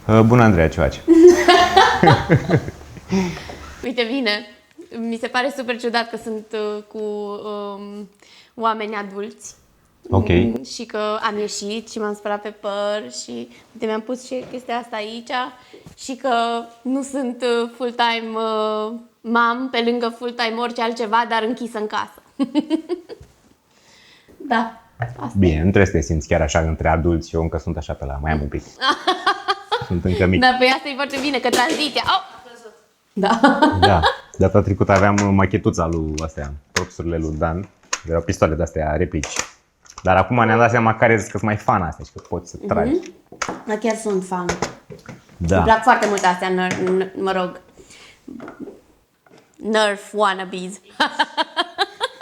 Bună, Andreea, ce faci? Uite, bine. Mi se pare super ciudat că sunt cu oameni adulți. Ok. Și că am ieșit și m-am spălat pe păr și uite, mi-am pus și chestia asta aici și că nu sunt full-time mom, pe lângă full-time orice altceva, dar închisă în casă. Da. Asta. Bine, nu trebuie să te simți chiar așa între adulți și eu încă sunt așa pe la mai am un pic. Sunt încă mic. Da, păi asta e foarte bine, că tranziția. Oh! Da. Da. Data trecută aveam machetuța lui astea, propsurile lui Dan. Erau pistoale de-astea, replici. Dar acum ne-am dat seama care zic că sunt mai fan astea și că poți să tragi. Dar chiar sunt fan. Da. Îmi plac foarte mult astea, Nerf wannabes.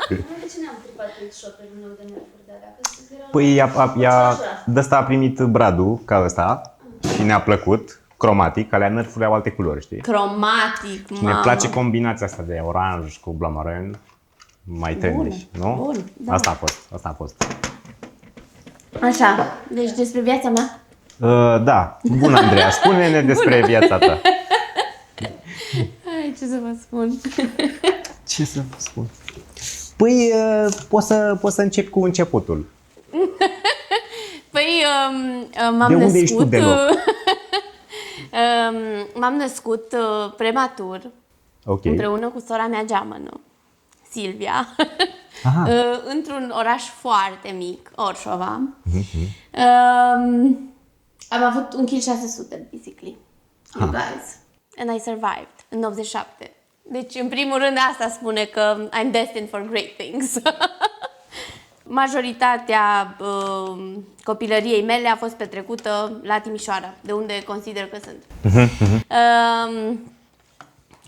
De ce ne-am tripat în shopperul meu de nerfuri de alea? Păi de ăsta a primit Bradu, ca ăsta, și ne-a plăcut, cromatic, alea nerfurile au alte culori, știi? Cromatic, Și ne place combinația asta de oranj cu blamarin, mai trendy, nu? Bun, da. Asta a fost. Așa, deci despre viața mea. Da, bun, Andreea, spune-ne despre viața ta. Hai, ce să vă spun? Ce să vă spun? Păi, poți să încep cu începutul. Păi, m-am De unde născut, ești tu deloc? M-am născut prematur, Ok. împreună cu sora mea geamănă, Silvia, Aha. într-un oraș foarte mic, Orșova. Am avut 1,6 kg, basically, you guys. And I survived, în 87. Deci, în primul rând, asta spune că I'm destined for great things. Majoritatea copilăriei mele a fost petrecută la Timișoara, de unde consider că sunt.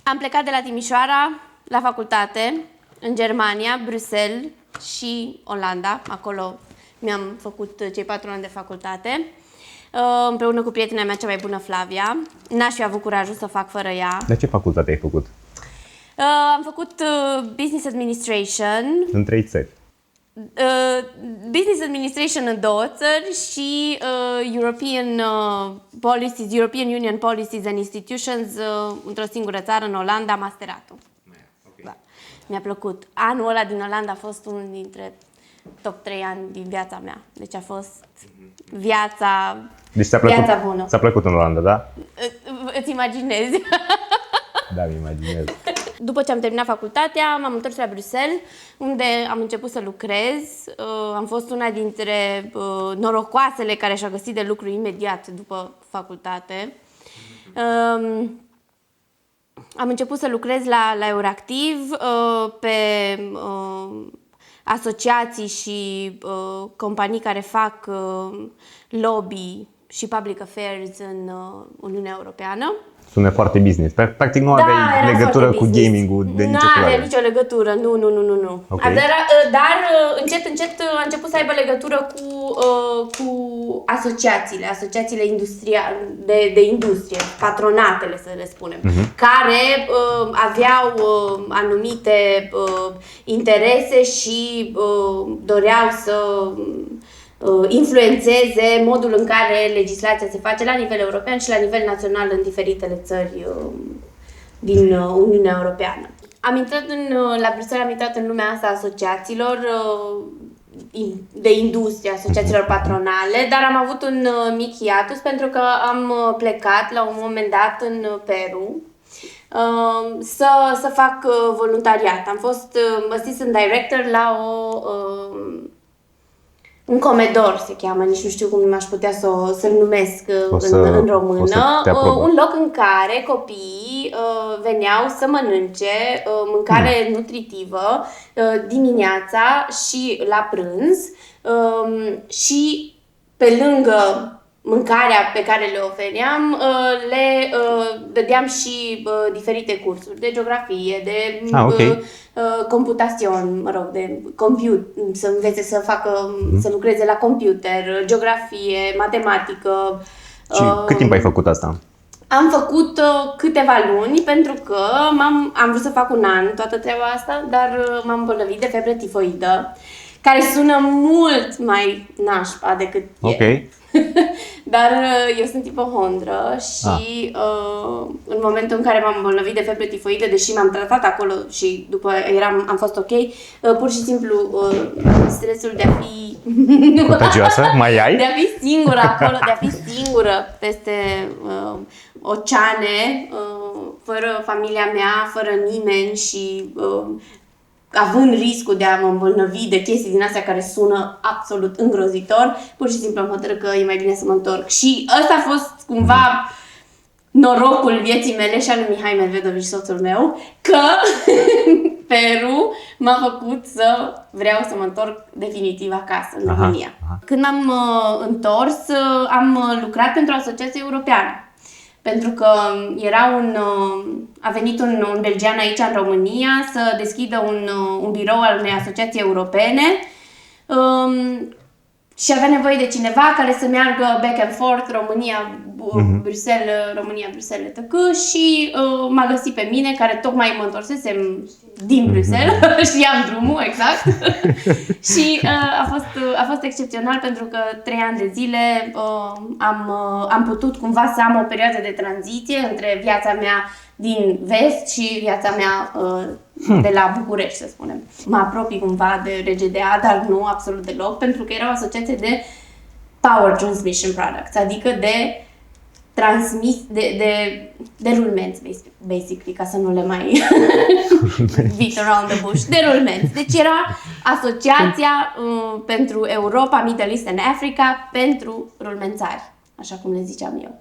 Am plecat de la Timișoara la facultate, în Germania, Bruxelles și Olanda. Acolo mi-am făcut cei 4 ani de facultate, împreună cu prietena mea cea mai bună, Flavia. N-aș fi avut curajul să fac fără ea. De ce facultate ai făcut? Am făcut Business Administration. În 3 țări. Business Administration în 2 țări și European Union Policies and Institutions într-o singură țară, în Olanda, masteratul. Okay. Da. Mi-a plăcut. Anul ăla din Olanda a fost unul dintre top 3 ani din viața mea. Deci a fost viața, Deci viața bună. ți-a plăcut în Olanda, da? Îți imaginezi? Da, mi imaginez. După ce am terminat facultatea, m-am întors la Bruxelles, unde am început să lucrez. Am fost una dintre norocoasele care și-a găsit de lucru imediat după facultate. Am început să lucrez la Euractiv pe asociații și companii care fac lobby și public affairs în Uniunea Europeană. Sună foarte business. Practic nu aveai legătură cu gaming-ul de nicio culoare. Nu are nicio legătură, nu. Okay. Dar încet a început să aibă legătură cu asociațiile industriale, de industrie, patronatele, să le spunem, care aveau anumite interese și doreau să influențeze modul în care legislația se face la nivel european și la nivel național în diferitele țări din Uniunea Europeană. La Bruxelles am intrat în lumea asta a asociațiilor de industrie, asociațiilor patronale, dar am avut un mic hiatus pentru că am plecat la un moment dat în Peru să fac voluntariat. Am fost assistant director la un comedor se cheamă, nici nu știu cum aș putea să-l numesc în română, un loc în care copiii veneau să mănânce mâncare nutritivă dimineața și la prânz și pe lângă mâncarea pe care le ofeream, le dădeam și diferite cursuri de geografie, de computațion, de să învețe să facă, să lucreze la computer, geografie, matematică. Și cât timp ai făcut asta? Am făcut câteva luni pentru că am vrut să fac un an toată treaba asta, dar m-am îmbolnăvit de febră tifoidă, care sună mult mai nașpa decât e. Dar eu sunt ipохondră și în momentul în care m-am îmbolnăvit de febră tifoidă, deși m-am tratat acolo și după am fost ok, pur și simplu stresul de a fi contagioasă, mai ai? De a fi singură acolo, de a fi singură peste oceane, fără familia mea, fără nimeni și având riscul de a mă îmbolnăvi de chestii din astea care sună absolut îngrozitor, pur și simplu am hotărât că e mai bine să mă întorc. Și ăsta a fost cumva norocul vieții mele și al lui Mihai Medvedovici, soțul meu, că Peru m-a făcut să vreau să mă întorc definitiv acasă, în România. Când m-am întors, am lucrat pentru o asociație europeană. Pentru că a venit un belgian aici în România să deschidă un birou al unei asociații europene și avea nevoie de cineva care să meargă back and forth, România, Bruxelles, România, Bruxelles, și m-a găsit pe mine, care tocmai mă întorsesem din Bruxelles, știam drumul, exact. Și a fost excepțional pentru că 3 ani de zile am putut cumva să am o perioadă de tranziție între viața mea din vest și viața mea de la București, să spunem. Mă apropii cumva de RGDA, dar nu absolut deloc, pentru că era o asociație de Power Transmission Products, adică de rulmenți, basically, ca să nu le mai beat around the bush, de rulmenți. Deci era asociația pentru Europa, Middle East and Africa pentru rulmențari, așa cum le ziceam eu.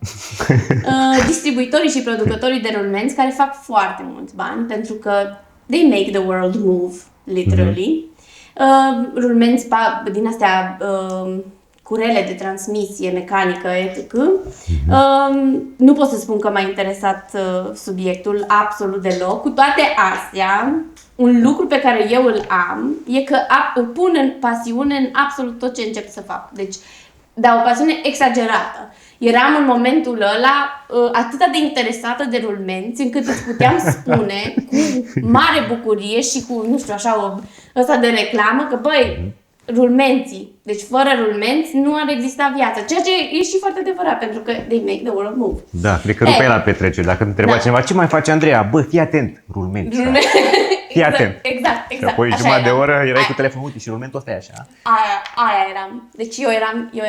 Distribuitorii și producătorii de rulmenți care fac foarte mulți bani, pentru că they make the world move, literally. Rulmenți din astea curele de transmisie mecanică, etc. Nu pot să spun că m-a interesat subiectul absolut deloc. Cu toate astea, un lucru pe care eu îl am e că îl pun în pasiune în absolut tot ce încep să fac. Deci, dar o pasiune exagerată. Eram în momentul ăla atât de interesată de rulmenți încât îți puteam spune cu mare bucurie și cu, nu știu, așa, ăsta de reclamă că, băi, rulmenții. Deci fără rulmenți nu ar exista viață. Ceea ce e și foarte adevărat, pentru că they make the world move. Da, cred că după el la petrecere. Dacă te întreba cineva, ce mai face Andreea? Bă, fii atent, rulmenți. Fii atent. Exact. Și apoi jumătate de oră erai cu telefonul, uite, și rulmentul ăsta e așa. Aia eram. Deci eu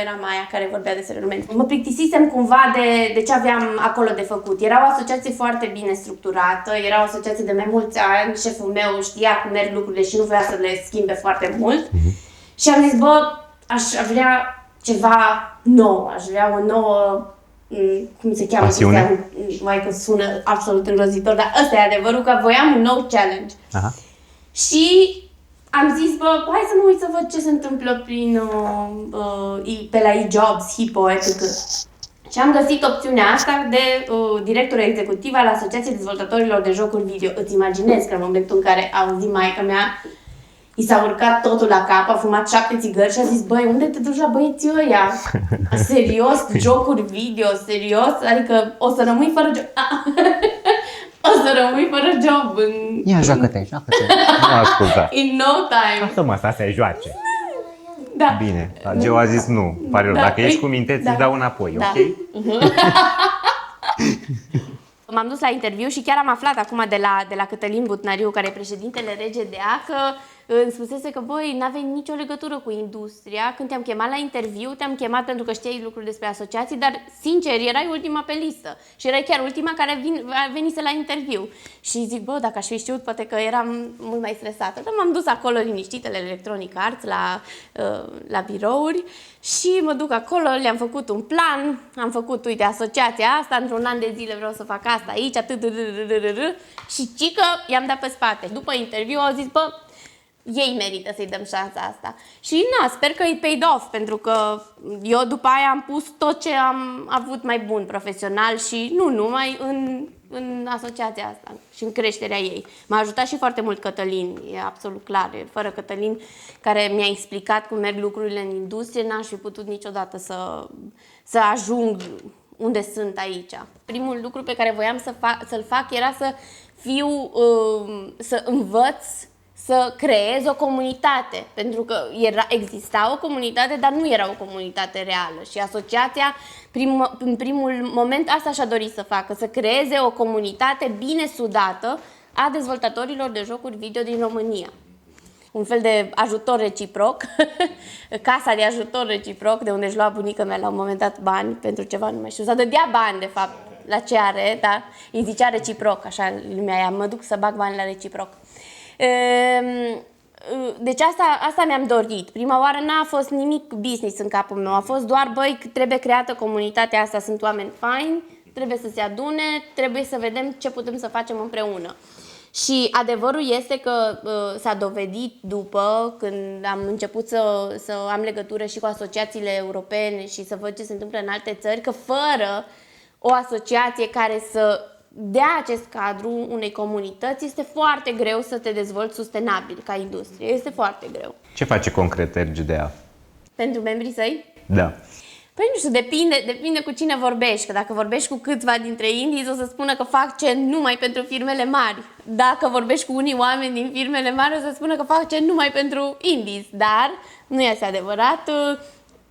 eram aia care vorbea despre rulmenți. Mă plictisisem cumva de ce aveam acolo de făcut. Era o asociație foarte bine structurată, era o asociație de mai mulți ani, șeful meu știa cum merg lucrurile și nu vrea să le schimbe foarte mult. Și am zis, bă, aș vrea ceva nou, aș vrea o nouă, cum se cheamă? Pasiune? Mai că sună absolut îngrozitor, dar ăsta e adevărul, că voiam un nou challenge. Aha. Și am zis, bă, hai să mă uit să văd ce se întâmplă pe la eJobs, Hipo, etc. Și am găsit opțiunea asta de director executiv al Asociației Dezvoltatorilor de Jocuri Video. Îți imaginezi că în momentul în care a auzit maica mea, i s-a urcat totul la cap, a fumat 7 țigări și a zis, băi, unde te duci la băieții ăia? Serios? Jocuri video? Serios? Adică o să rămâi fără job. O să rămâi fără job în... Ia, joacă-te. Nu asculta. In no time. Lasă-mă să se joace. Da. Bine, Geo a zis nu, pare rău. Dacă ești cu minte, ți-l dau înapoi, ok? M-am dus la interviu și chiar am aflat acum de la Cătălin Butnariu, care e președintele RGDA, că îmi spusese că, băi, n-aveai nicio legătură cu industria. Când te-am chemat la interviu, te-am chemat pentru că știai lucruri despre asociații, dar, sincer, erai ultima pe listă. Și erai chiar ultima care venise la interviu. Și zic, bă, dacă aș fi știut, poate că eram mult mai stresată. Dar m-am dus acolo liniștită la Electronic Arts, la birouri și mă duc acolo, le-am făcut un plan, am făcut, uite, asociația asta, într-un an de zile vreau să fac asta aici, și cică, i-am dat pe spate. După interviu au zis, bă, ei merită să-i dăm șansa asta. Și sper că îi paid off, pentru că eu după aia am pus tot ce am avut mai bun profesional și nu numai în asociația asta și în creșterea ei. M-a ajutat și foarte mult Cătălin, e absolut clar. Fără Cătălin, care mi-a explicat cum merg lucrurile în industrie, n-aș fi putut niciodată să ajung unde sunt aici. Primul lucru pe care voiam să-l fac era să învăț să creez o comunitate, pentru că exista o comunitate, dar nu era o comunitate reală și asociația în primul moment asta și-a dorit să facă, să creeze o comunitate bine sudată a dezvoltatorilor de jocuri video din România. Un fel de ajutor reciproc, casa de ajutor reciproc, de unde își lua bunica mea la un moment dat bani pentru ceva, nu mai știu, să dădea bani de fapt la ce are, da? Îi zicea reciproc, așa lumea aia, mă duc să bag bani la reciproc. Deci asta mi-am dorit. Prima oară n-a fost nimic business în capul meu, a fost doar, băi, trebuie creată comunitatea asta, sunt oameni faini, trebuie să se adune, trebuie să vedem ce putem să facem împreună. Și adevărul este că s-a dovedit după, când am început să am legătură și cu asociațiile europene și să văd ce se întâmplă în alte țări, că fără o asociație care să dea acest cadru unei comunități, este foarte greu să te dezvolți sustenabil ca industrie. Este foarte greu. Ce face concret RGDA? Pentru membrii săi? Da. Păi nu știu, depinde cu cine vorbești. Că dacă vorbești cu câțiva dintre indies, o să spună că fac ce numai pentru firmele mari. Dacă vorbești cu unii oameni din firmele mari, o să spună că fac ce numai pentru indies. Dar nu este adevărat.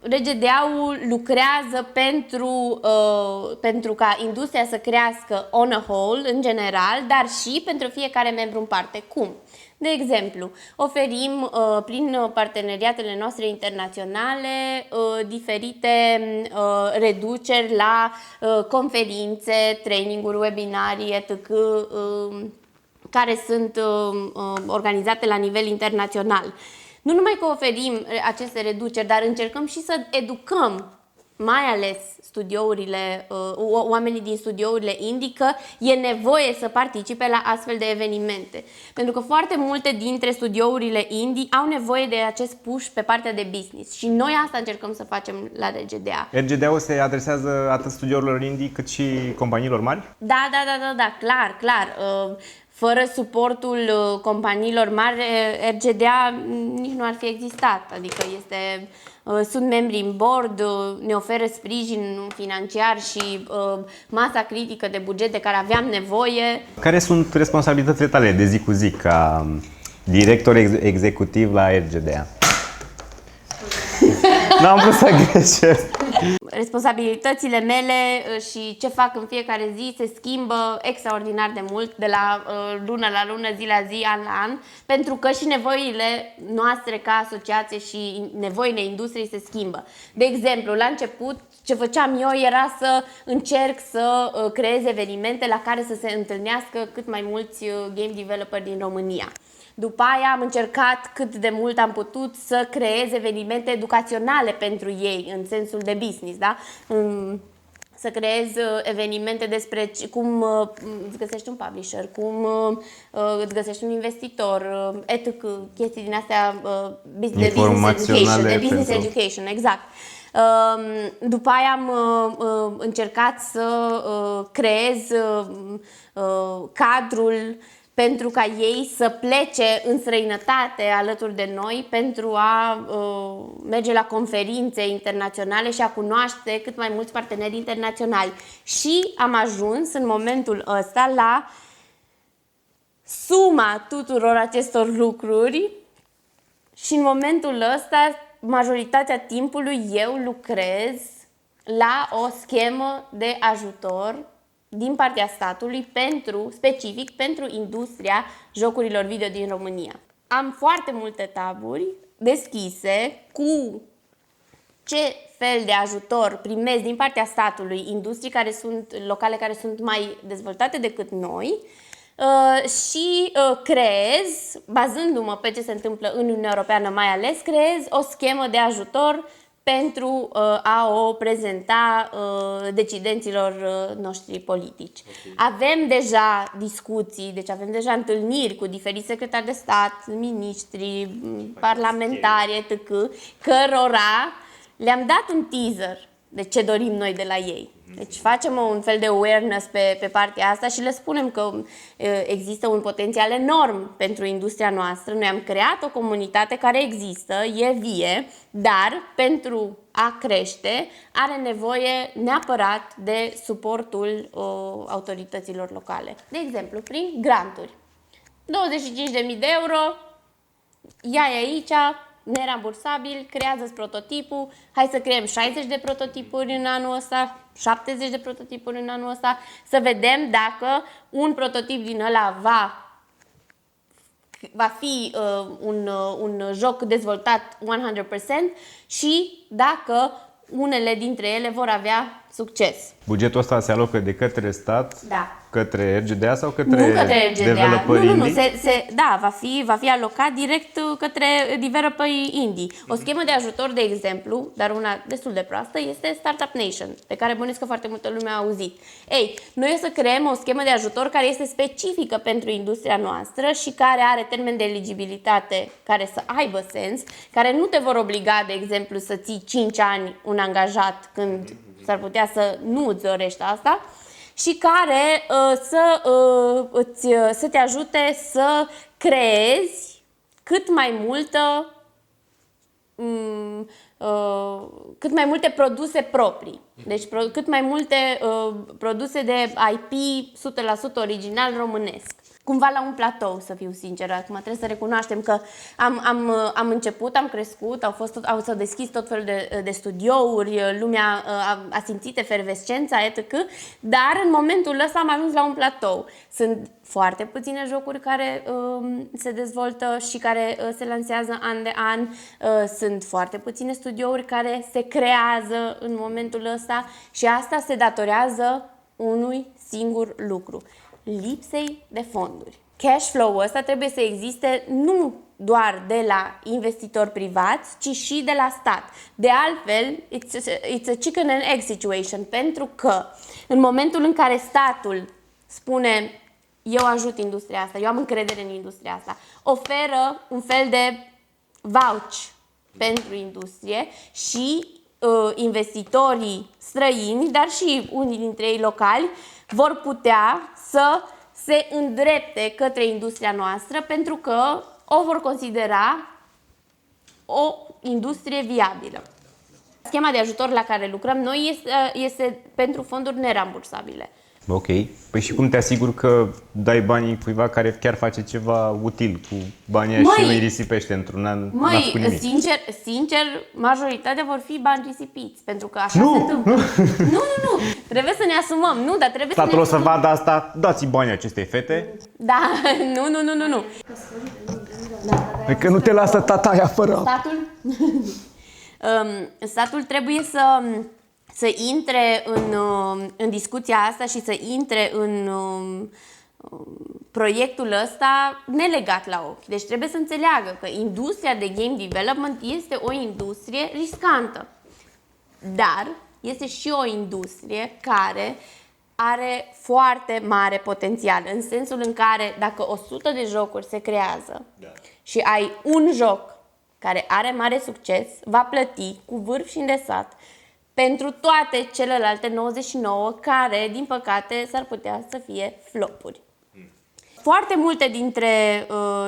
RGDA-ul lucrează pentru ca industria să crească on a whole, în general, dar și pentru fiecare membru în parte. Cum? De exemplu, oferim prin parteneriatele noastre internaționale diferite reduceri la conferințe, traininguri, webinarii, etc., care sunt organizate la nivel internațional. Nu numai că oferim aceste reduceri, dar încercăm și să educăm, mai ales studiourile, oamenii din studiourile indie, că e nevoie să participe la astfel de evenimente. Pentru că foarte multe dintre studiourile indie au nevoie de acest push pe partea de business și noi asta încercăm să facem la RGDA. RGDA-ul se adresează atât studiourilor indie cât și companiilor mari? Da, clar. Fără suportul companiilor mari, RGDA nici nu ar fi existat. Adică sunt membri în board, ne oferă sprijin financiar și masa critică de buget de care aveam nevoie. Care sunt responsabilitățile tale de zi cu zi ca director executiv la RGDA? N-am vrut să greșesc. Responsabilitățile mele și ce fac în fiecare zi se schimbă extraordinar de mult, de la lună la lună, zi la zi, an la an, pentru că și nevoile noastre ca asociație și nevoile industriei se schimbă. De exemplu, la început, ce făceam eu era să încerc să creez evenimente la care să se întâlnească cât mai mulți game developeri din România. După aia am încercat cât de mult am putut să creez evenimente educaționale pentru ei, în sensul de business, da? Să creez evenimente despre cum îți găsești un publisher, cum îți găsești un investitor, etc. Chestii din astea de business education, exact. După aia am încercat să creez cadrul pentru ca ei să plece în străinătate alături de noi pentru a merge la conferințe internaționale și a cunoaște cât mai mulți parteneri internaționali. Și am ajuns în momentul ăsta la suma tuturor acestor lucruri și în momentul ăsta majoritatea timpului eu lucrez la o schemă de ajutor din partea statului specific pentru industria jocurilor video din România. Am foarte multe taburi deschise cu ce fel de ajutor primesc din partea statului industrii locale care sunt mai dezvoltate decât noi și creez, bazându-mă pe ce se întâmplă în Uniunea Europeană mai ales, creez o schemă de ajutor pentru a o prezenta decidenților noștri politici. Avem deja discuții, deci avem deja întâlniri cu diferiți secretari de stat, miniștri, parlamentari, etc., cărora le-am dat un teaser de ce dorim noi de la ei. Deci facem un fel de awareness pe partea asta și le spunem că există un potențial enorm pentru industria noastră. Noi am creat o comunitate care există, e vie, dar pentru a crește are nevoie neapărat de suportul autorităților locale. De exemplu, prin granturi. 25.000 de euro ia aici, nerambursabil, creează prototipul, hai să creăm 60 de prototipuri în anul ăsta, 70 de prototipuri în anul ăsta, să vedem dacă un prototip din ăla va fi un joc dezvoltat 100% și dacă unele dintre ele vor avea succes. Bugetul ăsta se alocă de către stat, Da. către RGDA sau către Nu către RGDA. developeri Nu, indie? da, va fi alocat direct către developeri indie. O schemă de ajutor, de exemplu, dar una destul de proastă, este Startup Nation, pe care bănuiesc că foarte multă lume a auzit. Ei, noi o să creăm o schemă de ajutor care este specifică pentru industria noastră și care are termen de eligibilitate care să aibă sens, care nu te vor obliga, de exemplu, să ții 5 ani un angajat când s-ar putea să nu îți dorești asta, și care să te ajute să creezi cât mai multe produse proprii. Deci cât mai multe produse de IP 100% original românesc. Cumva la un platou, să fiu sinceră. Acum trebuie să recunoaștem că am început, am crescut, s-au deschis tot felul de studiouri, lumea a simțit efervescența, etc. Dar în momentul ăsta am ajuns la un platou. Sunt foarte puține jocuri care se dezvoltă și care se lansează an de an. Sunt foarte puține studiouri care se creează în momentul ăsta și asta se datorează unui singur lucru: lipsei de fonduri. Cash flow-ul ăsta trebuie să existe nu doar de la investitori privați, ci și de la stat. De altfel, it's a chicken and egg situation, pentru că în momentul în care statul spune eu ajut industria asta, eu am încredere în industria asta, oferă un fel de vouch pentru industrie și investitorii străini, dar și unii dintre ei locali, vor putea să se îndrepte către industria noastră pentru că o vor considera o industrie viabilă. Schema de ajutor la care lucrăm noi este pentru fonduri nerambursabile. Ok. Păi și cum te asiguri că dai banii cuiva care chiar face ceva util cu banii și nu îi risipește într-un an? Sincer, majoritatea vor fi bani risipiți, pentru că așa se întâmplă. Nu. Trebuie să ne asumăm. Nu, dar trebuie Statul să o ne să vadă asta, dați banii acestei fete. Da, nu. E că nu te lasă tataia fără. Statul trebuie să intre în discuția asta și să intre în proiectul ăsta nelegat la ochi. Deci trebuie să înțeleagă că industria de game development este o industrie riscantă. Dar este și o industrie care are foarte mare potențial, în sensul în care dacă 100 de jocuri se creează și ai un joc care are mare succes, va plăti cu vârf și îndesat pentru toate celelalte 99 care, din păcate, s-ar putea să fie flopuri. Foarte multe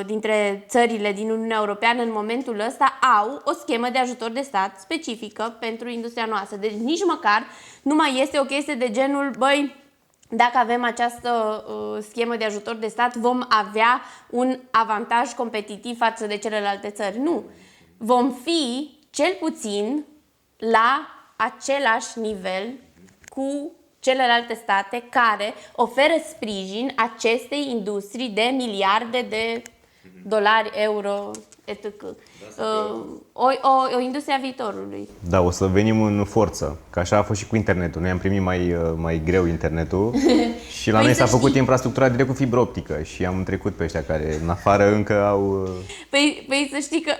dintre țările din Uniunea Europeană în momentul ăsta au o schemă de ajutor de stat specifică pentru industria noastră. Deci nici măcar nu mai este o chestie de genul, băi, dacă avem această schemă de ajutor de stat, vom avea un avantaj competitiv față de celelalte țări. Nu. Vom fi cel puțin la același nivel cu celelalte state care oferă sprijin acestei industrii de miliarde de dolari, euro, etc. O industrie a viitorului. Da, o să venim în forță, că așa a fost și cu internetul. Noi am primit mai greu internetul și la noi s-a făcut infrastructura direct cu fibră optică și am trecut pe ăștia care în afară încă au... Păi să știi că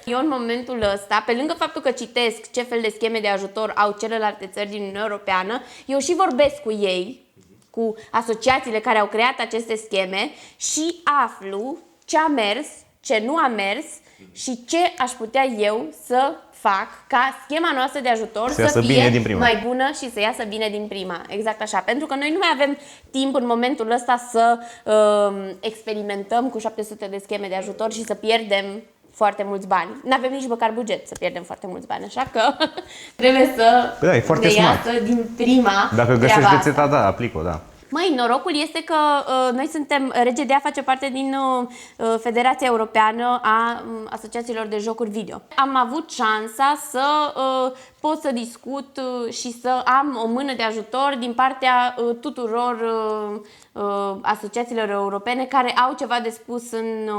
eu în momentul ăsta, pe lângă faptul că citesc ce fel de scheme de ajutor au celelalte țări din Uniunea Europeană, eu și vorbesc cu ei, cu asociațiile care au creat aceste scheme și aflu ce a mers, ce nu a mers și ce aș putea eu să fac ca schema noastră de ajutor să fie mai bună și să iasă bine din prima. Exact așa. Pentru că noi nu mai avem timp în momentul ăsta să experimentăm cu 700 de scheme de ajutor și să pierdem foarte mulți bani. Nu avem nici măcar buget să pierdem foarte mulți bani, așa că trebuie să e foarte ne iasă din prima. Dacă găsești rețeta, da, aplic-o, da. Măi, norocul este că noi suntem, RGDA face parte din Federația Europeană a Asociațiilor de Jocuri Video. Am avut șansa să pot să discut și să am o mână de ajutor din partea tuturor asociațiilor europene care au ceva de spus în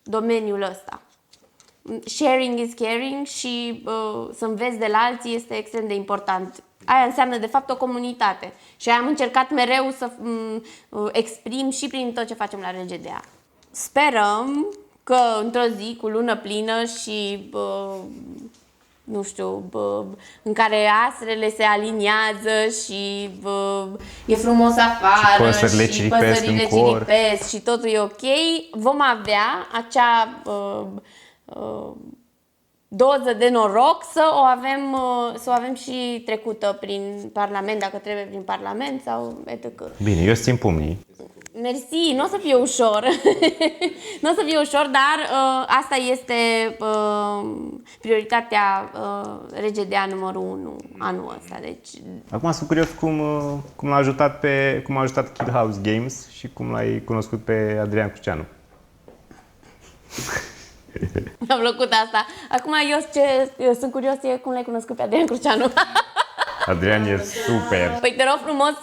domeniul ăsta. Sharing is caring și să înveți de la alții este extrem de important. Aia înseamnă de fapt o comunitate și am încercat mereu să exprim și prin tot ce facem la RGDA. Sperăm că într-o zi cu lună plină și nu știu, în care astrele se aliniază și e frumos afară și păsările ciripesc și totul e ok, vom avea acea doză de noroc să o avem și trecută prin Parlament, dacă trebuie prin Parlament sau etc. Bine, eu țin pumnii. Mersi, nu o să fie ușor. Nu o să fie ușor, dar asta este prioritatea RGDA numărul 1 anul ăsta. Deci... Acum sunt curios cum a ajutat Kill House Games și cum l-ai cunoscut pe Adrian Cruceanu. Mi-a plăcut asta. Acum eu sunt curios cum l-ai cunoscut pe Adrian Cruceanu. Adrian e super. Păi te rog frumos,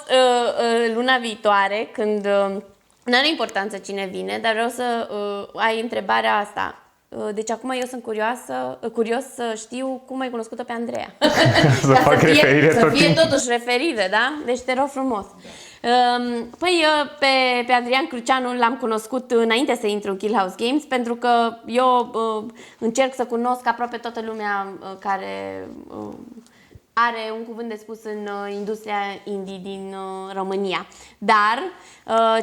luna viitoare, când nu are importanță cine vine, dar vreau să ai întrebarea asta. Deci acum eu sunt curios să știu cum ai cunoscut-o pe Andreea. Să fac referire să fie totuși referire, da? Deci te rog frumos. Păi pe Adrian Cruceanu l-am cunoscut înainte să intru în Kill House Games, pentru că eu încerc să cunosc aproape toată lumea care are un cuvânt de spus în industria indie din România. Dar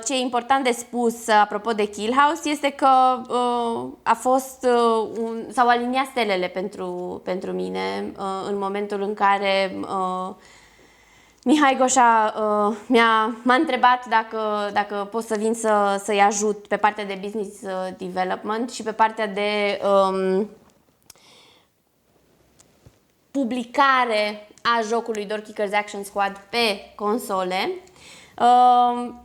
ce e important de spus apropo de Kill House este că s-au aliniat stelele pentru mine în momentul în care Mihai Goșa m-a întrebat dacă pot să vin să-i ajut pe partea de business development și pe partea de publicare a jocului Door Kickers Action Squad pe console.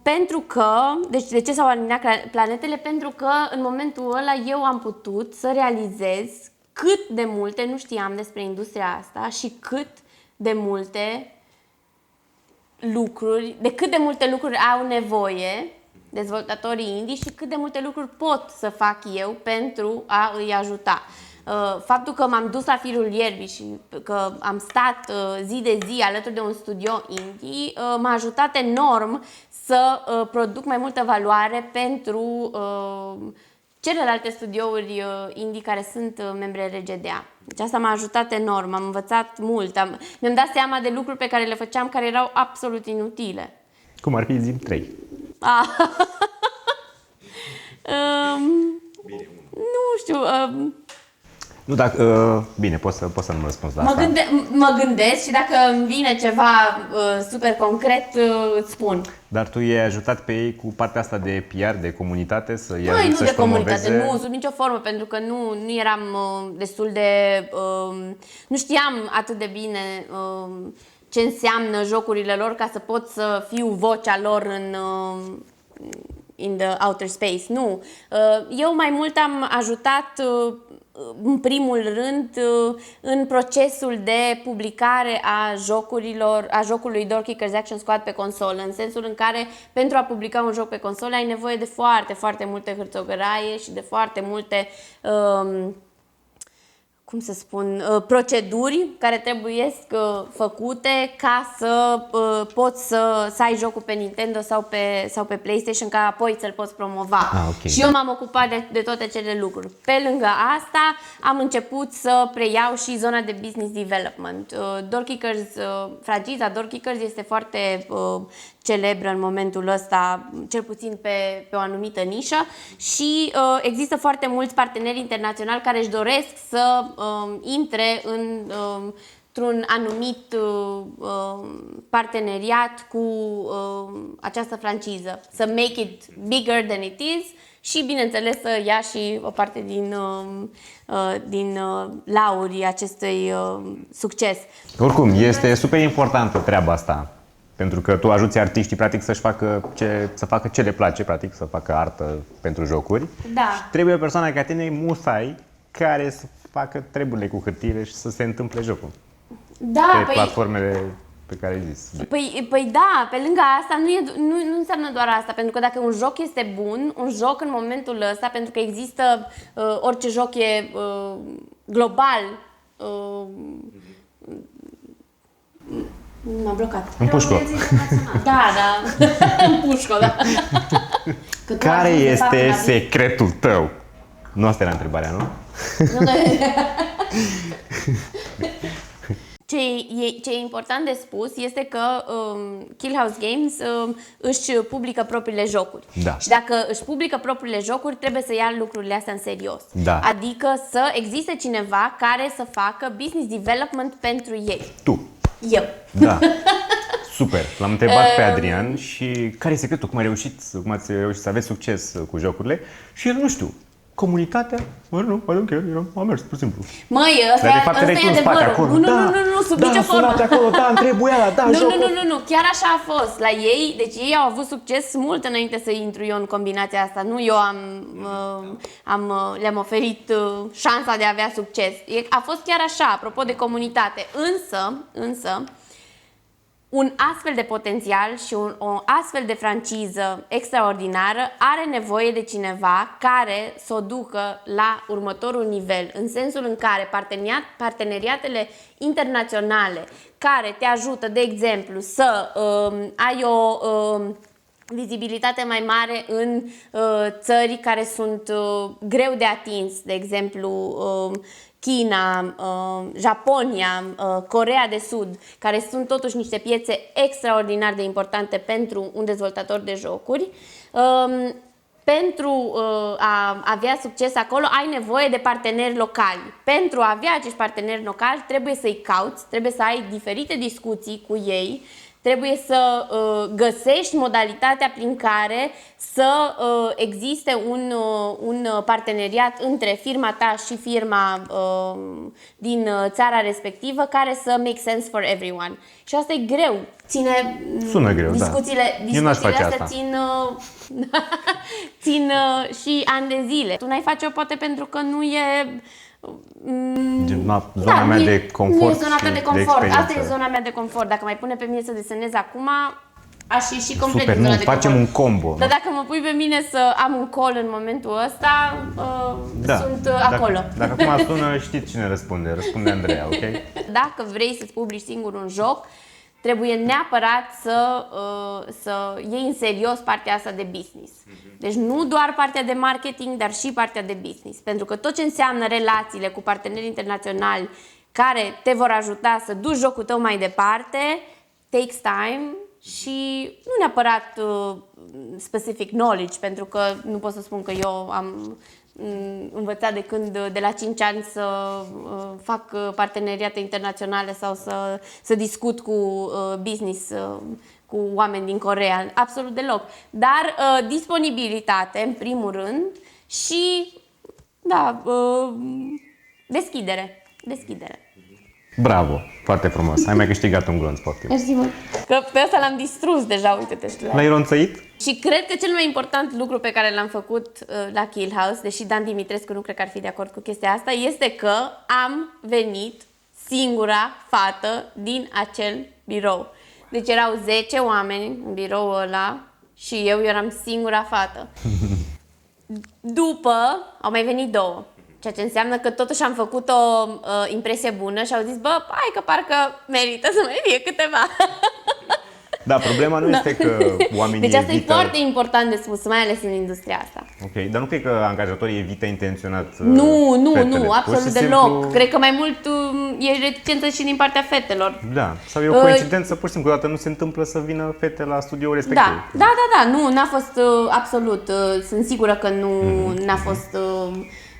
Pentru că, deci de ce s-au aliniat planetele? Pentru că în momentul ăla eu am putut să realizez cât de multe nu știam despre industria asta și de cât de multe lucruri au nevoie dezvoltatorii indie și cât de multe lucruri pot să fac eu pentru a îi ajuta. Faptul că m-am dus la firul ierbii și că am stat zi de zi alături de un studio indie m-a ajutat enorm să produc mai multă valoare pentru celelalte studiouri indie care sunt membre RGDA. Deci asta m-a ajutat enorm, am învățat mult, mi-am dat seama de lucruri pe care le făceam care erau absolut inutile. Cum ar fi zi 3? Nu știu... Nu, bine, poți să nu mă răspunzi la asta. Mă gândesc și dacă îmi vine ceva super concret, îți spun. Dar tu i-ai ajutat pe ei cu partea asta de PR, de comunitate, să-i ajut nu să-și de comunitate, promoveze? nu, sub nicio formă, pentru că nu eram destul de... nu știam atât de bine ce înseamnă jocurile lor ca să pot să fiu vocea lor in the outer space. Nu. Eu mai mult am ajutat în primul rând în procesul de publicare a jocului Door Kickers Action Squad pe consolă, în sensul în care pentru a publica un joc pe consolă ai nevoie de foarte, foarte multe hârțogăraie și de foarte multe proceduri care trebuie făcute ca să poți să ai jocul pe Nintendo sau pe PlayStation, ca apoi să-l poți promova. Okay. Și eu m-am ocupat de toate acele lucruri. Pe lângă asta am început să preiau și zona de business development. Fragiza Door Kickers este foarte celebră în momentul ăsta, cel puțin pe o anumită nișă, și există foarte mulți parteneri internaționali care își doresc să intre într-un anumit parteneriat cu această franciză, să make it bigger than it is și, bineînțeles, să ia și o parte din laurii acestui succes. Oricum, este super importantă treaba asta. Pentru că tu ajuți artiștii, practic, să facă ce le place, practic, să facă artă pentru jocuri. Da. Trebuie o persoană ca tine, musai, care să facă treburile cu hârtiile și să se întâmple jocul. Da, Pe platformele pe care ai zis. Păi da, pe lângă asta nu înseamnă doar asta, pentru că dacă un joc este bun, un joc în momentul ăsta, pentru că există, orice joc e global, m-a blocat. În pușco. Da, în pușco, da. Care este secretul tău? Nu asta era întrebarea, nu? Ce e important de spus este că Kill House Games își publică propriile jocuri. Da. Și dacă își publică propriile jocuri, trebuie să ia lucrurile astea în serios. Da. Adică să existe cineva care să facă business development pentru ei. Tu. Eu. Da. Super. L-am întrebat pe Adrian și care e secretul? Cum ați reușit să aveți succes cu jocurile? Și el, nu știu, comunitatea? Nu, am mers, pur și simplu. Măi, ăsta e adevărul. Nu, sub nicio formă. Acolo, da, îmi trebuia, da, Nu, chiar așa a fost. La ei, deci ei au avut succes mult înainte să intru eu în combinația asta. Nu eu le-am oferit șansa de a avea succes. A fost chiar așa, apropo de comunitate. Însă, un astfel de potențial și o astfel de franciză extraordinară are nevoie de cineva care să o ducă la următorul nivel, în sensul în care parteneriatele internaționale care te ajută, de exemplu, să ai o vizibilitate mai mare în țări care sunt greu de atins, de exemplu China, Japonia, Coreea de Sud, care sunt totuși niște piețe extraordinar de importante pentru un dezvoltator de jocuri. Pentru a avea succes acolo ai nevoie de parteneri locali. Pentru a avea acești parteneri locali trebuie să-i cauți, trebuie să ai diferite discuții cu ei, trebuie să găsești modalitatea prin care să existe un parteneriat între firma ta și firma din țara respectivă care să make sense for everyone. Și asta e greu. Sună greu, discuțiile astea țin și ani de zile. Tu n-ai face-o poate pentru că nu e zona mea de confort. Nu e zona ta de confort. De asta e zona mea de confort. Dacă mai pune pe mine să desenez acum, aș ieși complet Super, din zona de facem confort. un combo. Dar dacă mă pui pe mine să am un call în momentul ăsta, sunt acolo. Dacă acum sună, știți cine răspunde. Răspunde Andreea, ok? Dacă vrei să-ți publici singur un joc, trebuie neapărat să iei în serios partea asta de business. Deci nu doar partea de marketing, dar și partea de business. Pentru că tot ce înseamnă relațiile cu parteneri internaționali care te vor ajuta să duci jocul tău mai departe, takes time și nu neapărat specific knowledge, pentru că nu pot să spun că eu am învățat de la 5 ani să fac parteneriate internaționale sau să discut cu business cu oameni din Coreea, absolut deloc. Dar disponibilitate, în primul rând, și deschidere. Bravo, foarte frumos. Ai mai câștigat un glonț, poftim. Mersi mult. Că pe asta l-am distrus deja, uite-te. L-ai ronțăit? Și cred că cel mai important lucru pe care l-am făcut la Kill House, deși Dan Dimitrescu nu cred că ar fi de acord cu chestia asta, este că am venit singura fată din acel birou. Deci erau 10 oameni în biroul ăla și eu eram singura fată. După au mai venit 2. Ceea ce înseamnă că totuși am făcut o impresie bună și au zis, hai că parcă merită să mai fie câteva. Da, problema nu este că oamenii Deci asta evită... e foarte important de spus, mai ales în industria asta. Ok, dar nu cred că angajatorii evită intenționat Nu, absolut deloc. Cred că mai mult e reticență și din partea fetelor. Da, sau e o coincidență, pur și simplu, odată nu se întâmplă să vină fete la studioul respectiv. Da, nu, n-a fost absolut, sunt sigură că n-a fost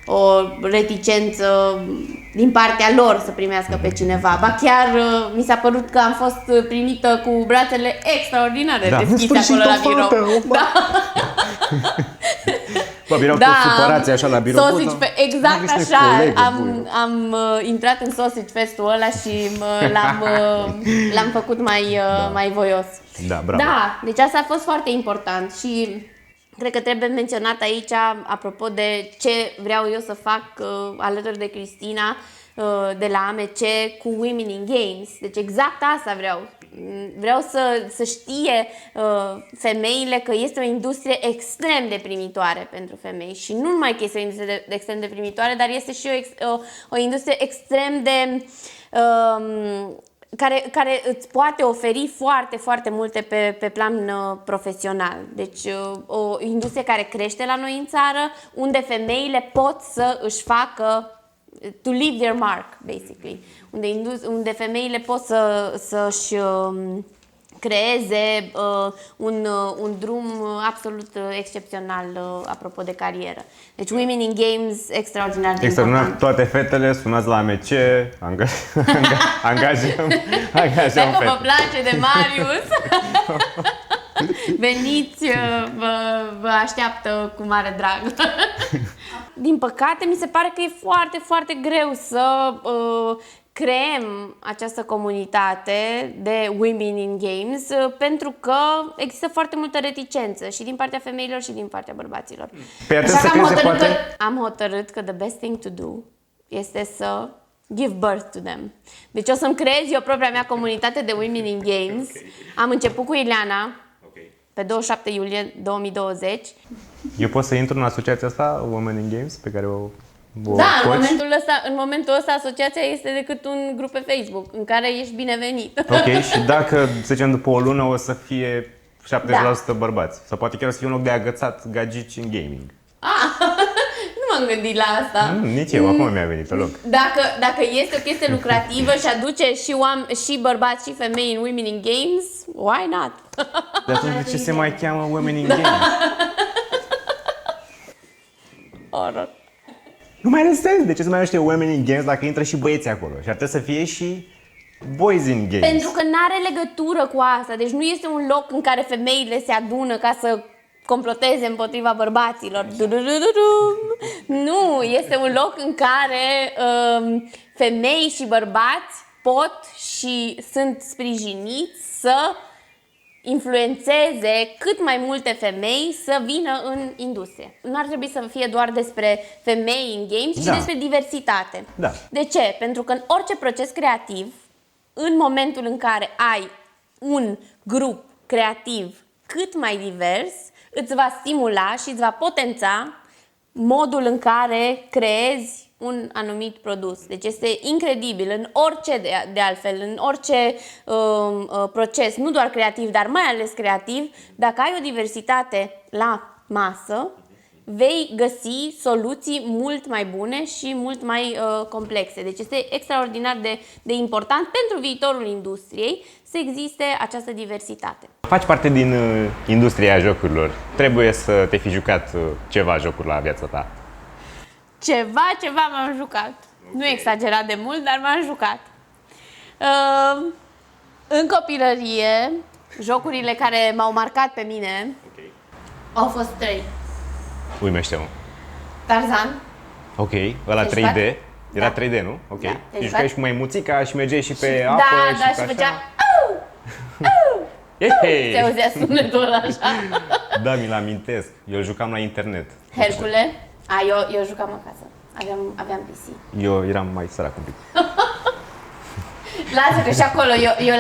o reticență din partea lor să primească pe cineva. Ba chiar mi s-a părut că am fost primită cu brațele extraordinare deschise acolo la birou. Probabil erau toți supărați așa la birou. Exact Niște așa. colegi, Am intrat în Sausage Fest-ul ăla și l-am făcut mai voios. Da, bravo. Da, deci asta a fost foarte important și cred că trebuie menționat aici, apropo de ce vreau eu să fac alături de Cristina de la AMC cu Women in Games. Deci exact asta vreau. Vreau să știe femeile că este o industrie extrem de primitoare pentru femei și nu numai că este o industrie extrem de primitoare, dar este și o industrie extrem de care îți poate oferi foarte, foarte multe pe plan profesional. Deci o industrie care crește la noi în țară, unde femeile pot să își facă to leave their mark, basically. Unde femeile pot să-și creeze un drum absolut excepțional apropo de carieră. Deci Women in Games, extraordinar de important. Toate fetele, sunați la AMC, angajăm Dacă fete. vă place de Marius, veniți, vă așteaptă cu mare drag. Din păcate, mi se pare că e foarte, foarte greu să creăm această comunitate de Women in Games pentru că există foarte multă reticență și din partea femeilor și din partea bărbaților. Pe atât Așa să că crezi, am hotărât că the best thing to do este să give birth to them. Deci o să-mi creez eu propria mea comunitate de Women in Games. Am început cu Ileana pe 27 iulie 2020. Eu pot să intru în asociația asta, Women in Games, pe care o Da, coach? în momentul ăsta asociația este decât un grup pe Facebook în care ești binevenit. Ok, și dacă, să zicem, după o lună o să fie 70% bărbați. Sau poate chiar o să fie un loc de agățat gagici în gaming. Nu m-am gândit la asta. Nici eu, acum mi-a venit pe loc. Dacă este o chestie lucrativă și aduce și bărbați și femei în Women in Games, why not? De atunci de ce se mai cheamă Women in Games? Horror. Nu mai are sens. De ce se mai numește Women in Games dacă intră și băieți acolo? Și ar trebui să fie și Boys in Games. Pentru că n-are legătură cu asta. Deci nu este un loc în care femeile se adună ca să comploteze împotriva bărbaților. Nu, este un loc în care femei și bărbați pot și sunt sprijiniți să influențeze cât mai multe femei să vină în industrie. Nu ar trebui să fie doar despre femei în games, ci despre diversitate. Da. De ce? Pentru că în orice proces creativ, în momentul în care ai un grup creativ cât mai divers, îți va stimula și îți va potența modul în care creezi un anumit produs. Deci este incredibil în orice, de altfel, în orice proces, nu doar creativ, dar mai ales creativ, dacă ai o diversitate la masă, vei găsi soluții mult mai bune și mult mai complexe. Deci este extraordinar de important pentru viitorul industriei să existe această diversitate. Faci parte din industria jocurilor. Trebuie să te fi jucat ceva jocuri la viața ta. Ceva m-am jucat. Nu exagerat de mult, dar m-am jucat. În copilărie, jocurile care m-au marcat pe mine au fost 3. Uimește-mă. Tarzan. Ok, ăla 3D. Era 3D, nu? Ok. Da. Și jucai și cu maimuțica și mergeai și pe apă Da, și făcea se auzea sunetul ăla așa. Da, mi-l amintesc. Eu îl jucam la internet. Hercule. Eu jucam acasă. Aveam PC. Eu eram mai sărac un pic. Lasă că și acolo, eu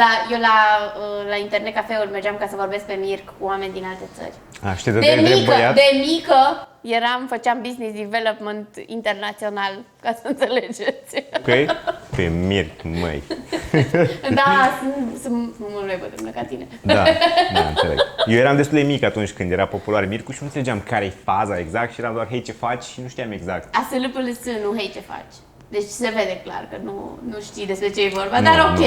la internet cafeuri mergeam ca să vorbesc pe Mirc cu oameni din alte țări. Știi, de mică făceam business development internațional, ca să înțelegeți. Ok? Pe Mirc, măi. Da, sunt mult mai bătrână ca tine. Da, înțeleg. Eu eram destul de mic atunci când era popular Mircu și nu înțelegeam care e faza exact și eram doar hei ce faci și nu știam exact. ASL+, nu hei ce faci. Deci se vede clar că nu știi despre ce e vorba, dar ok.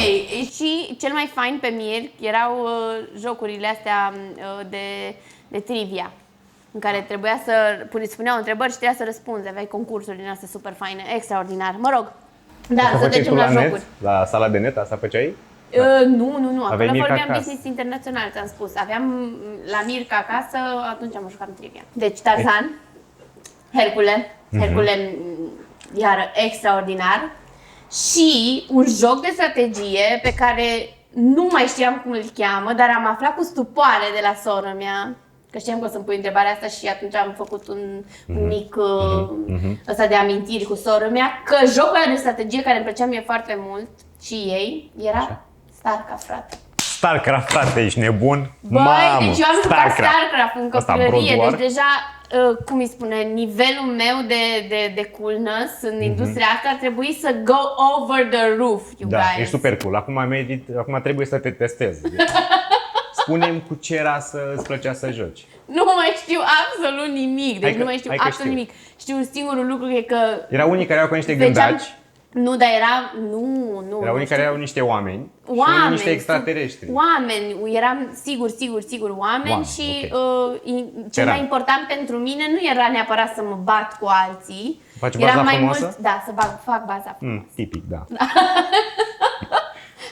Și cel mai fain pe Mirc erau jocurile astea de trivia, în care trebuia să spuneau întrebări și trebuia să răspunzi. Aveai concursuri din astea super faine, extraordinar. Mă rog, dar să trecem la jocuri. La sala de net, asta făceai? Nu. Acolo vorbeam acasă. business internațional, ți-am spus. Aveam la Mirc acasă, atunci am jucat trivia. Deci Tarzan. Hercule, iară, extraordinar. Și un joc de strategie pe care nu mai știam cum îl cheamă, dar am aflat cu stupoare de la sora mea, că știam că o să-mi pui întrebarea asta și atunci am făcut un mic ăsta de amintiri cu sora mea, că jocul ăla de strategie care îmi plăcea mie foarte mult și ei era StarCraft, frate. StarCraft, frate, ești nebun? Băi, Mamă, deci eu am jucat StarCraft în Asta, copilărie, Broad War? deci deja, cum îi spune, nivelul meu de coolness în industria asta ar trebui să go over the roof, you Da, guys. ești super cool. Acum trebuie să te testez. Spune-mi cu ce rasă îți plăcea să joci. Nu mai știu absolut nimic, deci nu mai știu absolut știu. nimic. Știu singurul lucru e că... Erau unii care erau cu niște Vegeam- gândaci, Nu, dar era... Nu. erau unii care erau niște oameni și unii Oameni, niște extraterestri. Oameni, eram sigur oameni și cel Era. mai important pentru mine nu era neapărat să mă bat cu alții. Faci era baza mai frumoasă? mult, da, fac baza frumoasă. Tipic, da.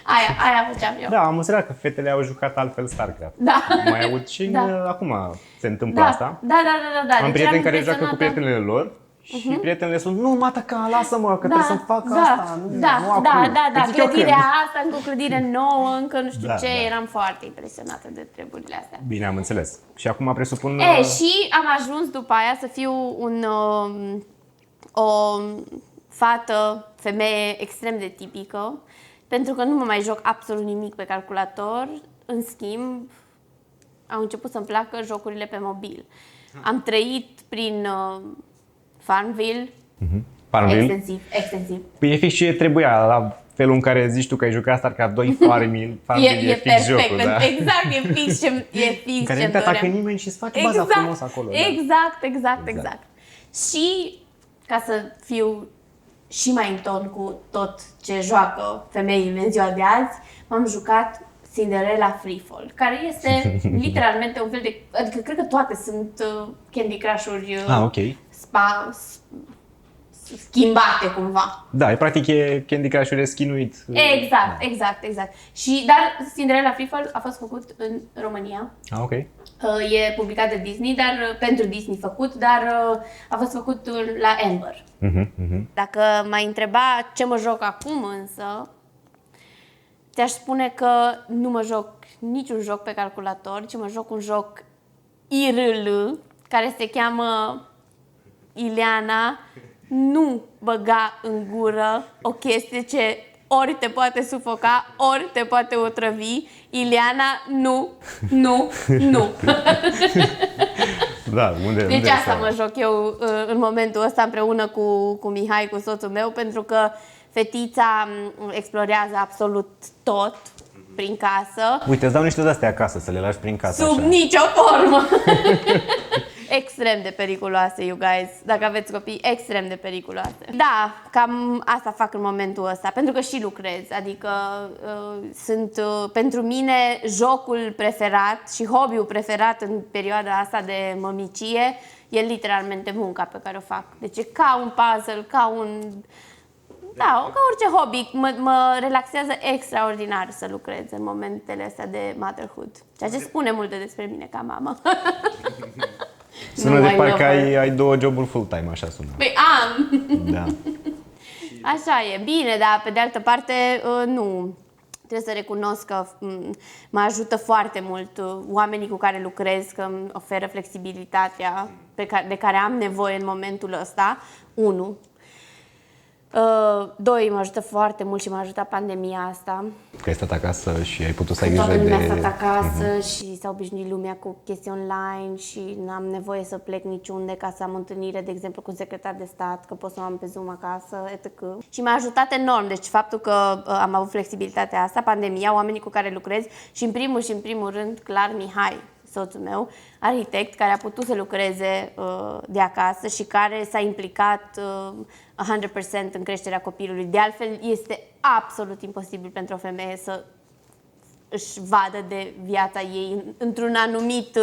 Aia făceam eu. Da, am înțeles că fetele au jucat altfel StarCraft. Da. Mai aud și acum se întâmplă Da, asta. da. Am Deci prieteni eram care joacă cu impresionată. prietenele lor și prietenele sunt, nu, mataca, lasă-mă, că trebuie să fac da, asta. Nu, da, nu acum. da, Îți zic eu clădirea când. asta, încă o clădire nouă, încă nu știu Da, ce, da. eram foarte impresionată de treburile astea. Bine, am înțeles. Și acum presupun... Și am ajuns după aia să fiu o fată, femeie extrem de tipică, pentru că nu mă mai joc absolut nimic pe calculator. În schimb, au început să-mi placă jocurile pe mobil. Am trăit prin Farmville, Farmville. extensiv. Păi e fix ce trebuia, la felul în care zici tu că ai jucat StarCraft 2, Farmville E fix perfect, jocul, da? exact, e fix În care ce nu te atacă doream. nimeni și îți faci baza frumos acolo. Da. Exact. Și ca să fiu și mai în ton cu tot ce joacă femeile în ziua de azi, m-am jucat Cinderella Freefall, care este literalmente un fel de... Adică cred că toate sunt Candy Crush-uri Ok. schimbate cumva. Da, e practic e Candy Crush-ul reschinuit. Exact. Dar Cinderella Freefall a fost făcut în România. Ok. E publicat de Disney, dar pentru Disney făcut, dar a fost făcut la Amber. Dacă m-ai întreba ce mă joc acum însă, ți-aș spune că nu mă joc niciun joc pe calculator, ci mă joc un joc IRL care se cheamă Ileana, nu băga în gură o chestie ce ori te poate sufoca, ori te poate otrăvi. Ileana, nu. Da, unde Deci asta mă joc eu în momentul ăsta împreună cu Mihai, cu soțul meu, pentru că fetița explorează absolut tot prin casă. Uite, îți dau niște de-astea acasă, să le lași prin casă Sub așa. nicio formă! Extrem de periculoase, you guys. Dacă aveți copii, extrem de periculoase. Da, cam asta fac în momentul ăsta, pentru că și lucrez. Adică pentru mine jocul preferat și hobby-ul preferat în perioada asta de mămicie e literalmente munca pe care o fac. Deci e ca un puzzle, ca orice hobby. Mă relaxează extraordinar să lucrez în momentele astea de motherhood. Ceea ce spune multe despre mine ca mamă. Sună de parcă ai două joburi full-time, așa sună. Păi am! Da. Așa e, bine, dar pe de altă parte nu. Trebuie să recunosc că mă ajută foarte mult oamenii cu care lucrez, că îmi oferă flexibilitatea de care am nevoie în momentul ăsta. 1. 2. Mă ajută foarte mult și m-a ajutat pandemia asta. Că ai stat acasă și ai putut să ai Toată grijă lumea de... a stat acasă și s-a obișnuit lumea cu chestii online și n-am nevoie să plec niciunde ca să am întâlnire, de exemplu, cu un secretar de stat, că pot să mă am pe Zoom acasă, etc. Și m-a ajutat enorm, deci faptul că am avut flexibilitatea asta, pandemia, oamenii cu care lucrez și în primul rând, clar, Mihai, soțul meu, arhitect, care a putut să lucreze de acasă și care s-a implicat 100% în creșterea copilului. De altfel, este absolut imposibil pentru o femeie să își vadă de viața ei într-un anumit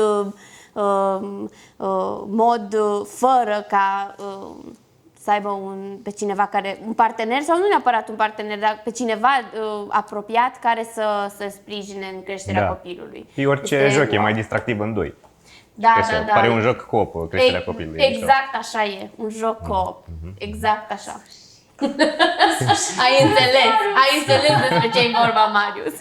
mod, fără ca să aibă pe cineva un partener, sau nu neapărat un partener, dar pe cineva apropiat care să sprijine în creșterea copilului. Și orice joc e mai distractiv în 2. Da, Creșterea. da, da. Pare un joc co-op, creșterea copilului. Exact așa e, un joc co-op. Exact așa. Ai înțeles despre ce e vorba, Marius.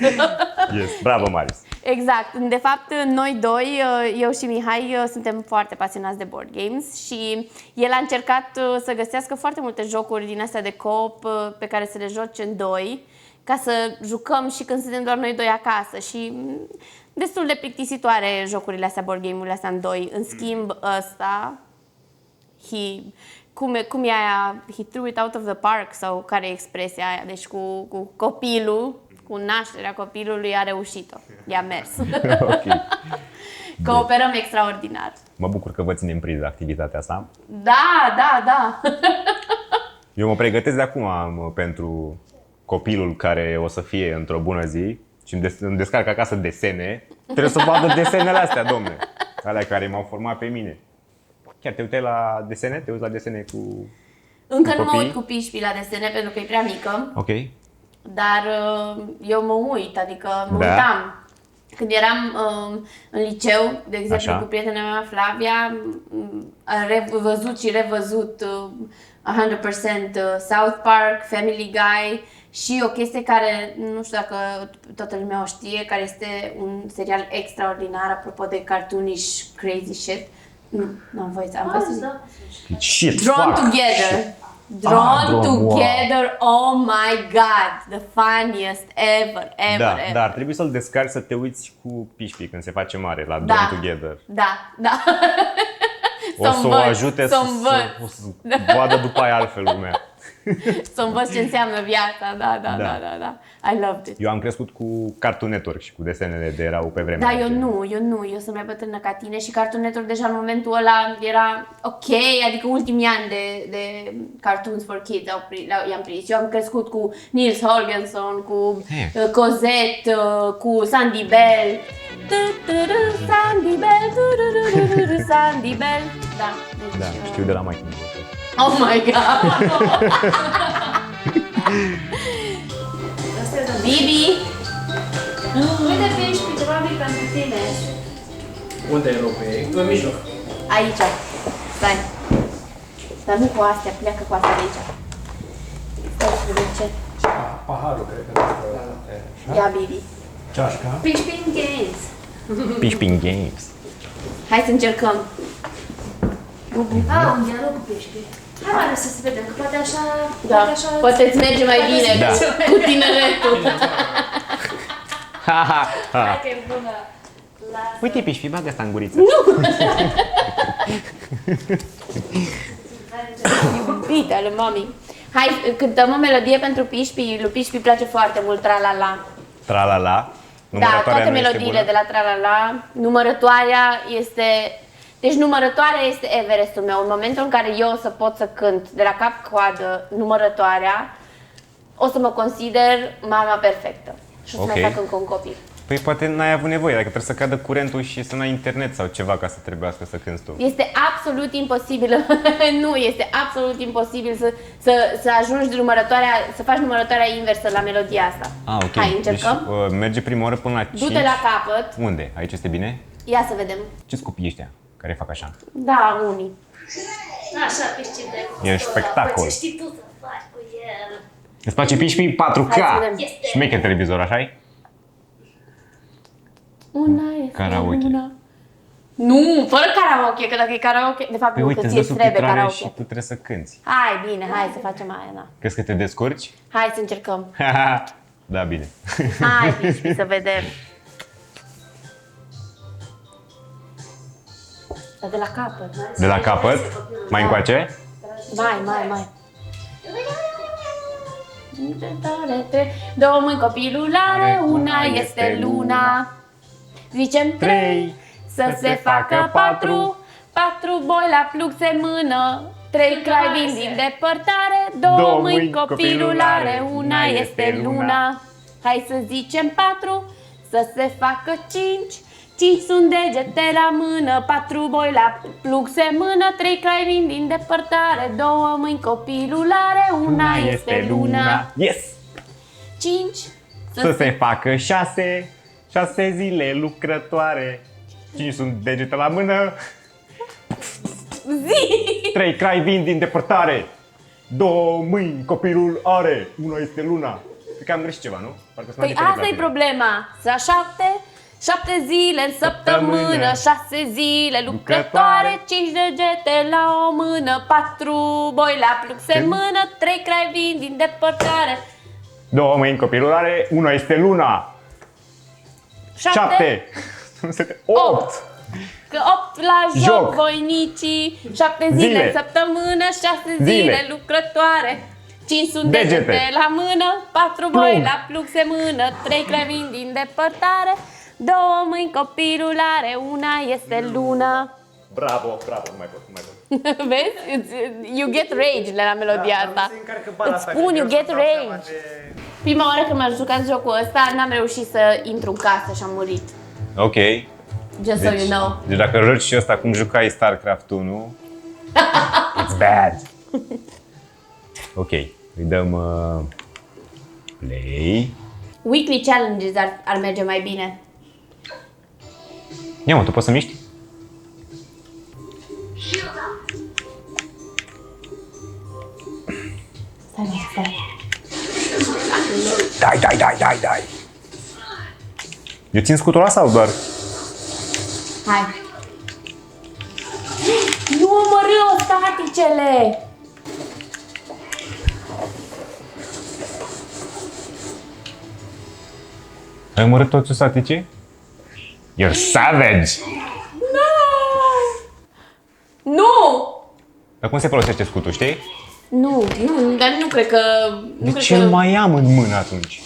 Yes. Bravo, Marius. Exact. De fapt, noi doi, eu și Mihai, suntem foarte pasionați de board games și el a încercat să găsească foarte multe jocuri din astea de co-op pe care să le joci în doi, ca să jucăm și când suntem doar noi doi acasă și destul de plictisitoare jocurile astea, board game-urile astea în doi. În schimb, ăsta, cum e aia, he threw it out of the park sau care e expresia aia, deci cu copilul, cu nașterea copilului a reușit-o, i-a mers. Ok. Cooperăm extraordinar. Mă bucur că vă ținem priză activitatea asta. Da. Eu mă pregătesc de acum pentru copilul care o să fie într-o bună zi și îmi descarc acasă desene. Trebuie să vadă desenele astea, domne. Alea care m-au format pe mine. Chiar te uitai la desene? Te uiți la desene cu Încă nu mă copii? uit cu pișpi la desene pentru că e prea mică, Ok. dar eu mă uit, adică mă Da. uitam. Când eram în liceu, de exemplu, Așa. cu prietena mea Flavia, am revăzut și revăzut 100% South Park, Family Guy și o chestie care, nu știu dacă toată lumea o știe, care este un serial extraordinar, apropo de cartoonish crazy shit. Nu am voie să am voie să zic. Da. Shit, Drawn fuck. Together. Drawn, wow. Together, oh my god, the funniest ever. Da, dar ar trebui să-l descarci să te uiți cu pișpii când se face mare la Da. Drawn Together. Da. O să o ajute să vadă după aia altfel lumea. să învăț ce înseamnă viața, da. I loved it. Eu am crescut cu Cartoon Network și cu desenele de erau pe vremea Da, eu aceea. nu, eu sunt mai bătrână ca tine și Cartoon Network deja în momentul ăla era ok, adică ultimii ani de Cartoons for Kids i-am prins. Eu am crescut cu Niels Holgersson, cu Cosette, cu Sandy Bell. Sandy Bell, Sandy Bell. Da, deci, Da, știu de la mai. oh my god! Asta e de Bibi! Uite pe aici pe ceva mic pentru tine. Unde e locul ei? În mijloc. Aici. Stai. Dar nu cu astea, pleacă cu astea de aici. Stai să vedem ce. Paharul, cred că asta. Ia, Bibi. Ceașca. Fishpin Games. Pishpin Games. Hai să încercăm. Un dialog cu pești. Hai mai să se vedem, că poate așa... Da, poate îți merge mai bine Da. cu tineretul. Hai că e bună. Lasă. Uite, Pișpi, bagă asta în guriță. Iubite ale mami. Hai, cântăm o melodie pentru Pișpi. Lui Pișpi place foarte mult Tra-la-la. Tra-la-la. Da, Numărătoarea toate nu este melodiile bună? de la Tra-la-la. Numărătoarea este... Deci numărătoarea este Everestul meu. În momentul în care eu o să pot să cânt de la cap-coadă numărătoarea, o să mă consider mama perfectă. Și o să mai Ok. fac încă un copil. Păi poate n-ai avut nevoie, dacă trebuie să cadă curentul și să n-ai internet sau ceva ca să trebuiască să cânti tu. Este absolut imposibil, nu, este absolut imposibil să ajungi numărătoarea, să faci numărătoarea inversă la melodia asta. Ah, ok. Hai, încercăm? Deci merge prima oră până la 5. Du-te la capăt, Unde? Aici este bine? ia să vedem. Ce-s copiii ăștia care fac așa? Da, unii. Așa, pești de... E spectacol. Ce știi tu să faci cu el. Îți place Pișpi 4K? Hai să vedem. Este. Șmecher televizor, așa-i? Una este Karaoke. una. Nu, fără karaoke, că dacă e karaoke, de fapt Păi nu, uite, că îți ție dă îți trebuie subtitrare karaoke. și tu trebuie să cânti. Hai, bine, hai să facem aia, da. Crezi că te descurci? Hai să încercăm. Da, bine. Hai, Pișpi, să vedem. Dar de la capăt. De la capăt? Mai încoace? Mai. Două mâini copilul are, una este luna. Zicem trei, să se facă patru. Patru boi la plug se mână. Trei crai vin din depărtare. Două mâini copilul are, una este luna. Hai să zicem patru, să se facă cinci. Cinci sunt degete la mână, patru boi la plug se mână, trei crai vin din depărtare, două mâini copilul are, una este luna. Yes! Cinci, Să se facă 6 zile lucrătoare. 5 sunt degete la mână. Zi! 3 crai vin din depărtare. 2 mâini copilul are. Una este luna. Cred că am greșit ceva, nu? Parcă Păi asta e problema. Să 7 zile în săptămână, 6 zile lucrătoare, 5 degete la o mână, 4 boi la pluxe în mână, 3 crai vin din depărtare. 2 mâini copilul are. Una este luna. 7. 8. Că 8 la joc, voinicii, 7 zile Zile. în săptămână, 6 Zile. zile lucrătoare. 5 sunt Degete. degete la mână, 4 boi Plumb. la pluxe mână, 3 crai vin din depărtare, 2 mâini copilul are, una este luna. Bravo, nu mai pot. Vezi? You get rage la melodia asta. Îți spun, you get rage. Prima oară când m-am jucat jocul ăsta, n-am reușit să intru în casă și am murit. Ok. Just so you know. Deci dacă joci și ăsta cum jucai StarCraft 1, it's bad. Ok, îi dăm play. Weekly challenges ar merge mai bine. Ia mă, tu poți să miști? Stai. Dai. Eu țin scutul ăla sau doar? Hai. Nu omorâ staticele! Ai omorât toți staticii? You're savage! Nu! Dar cum se folosește scutul, știi? Nu, dar nu cred că... De ce îl mai am în mână atunci?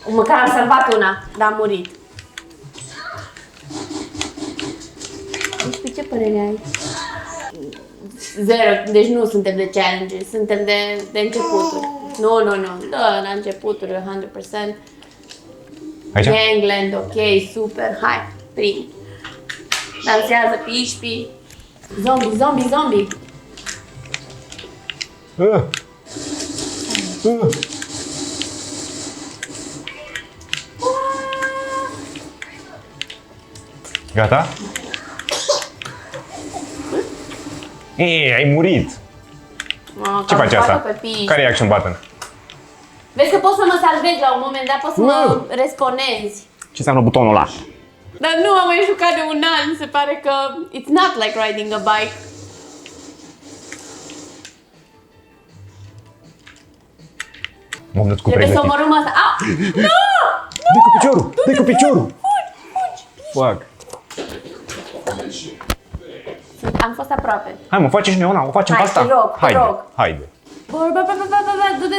Măcar am salvat una, dar am murit. Deci ce părere ai? 0, deci nu suntem de challenge, suntem de începuturi. Nu, da, la începuturi, 100%. Aici? Gangland, ok, super, hai, prim. Dansează pișpi. Zombie. Gata? Ei, ai murit! Ce faci asta? Care e action button? Vezi că poți să mă salvezi la un moment dat, poți să mă responezi. Ce înseamnă butonul ăla? Dar nu am mai jucat de un an, se pare că it's not like riding a bike. M-am dus cu Trebuie să pregătit. omorâm asta. Au! Nu! Dă-i cu piciorul! Fuck! Am fost aproape. Hai mă, facem și noi una, o facem pe Hai, asta. te rog. Haide. Bă, du-te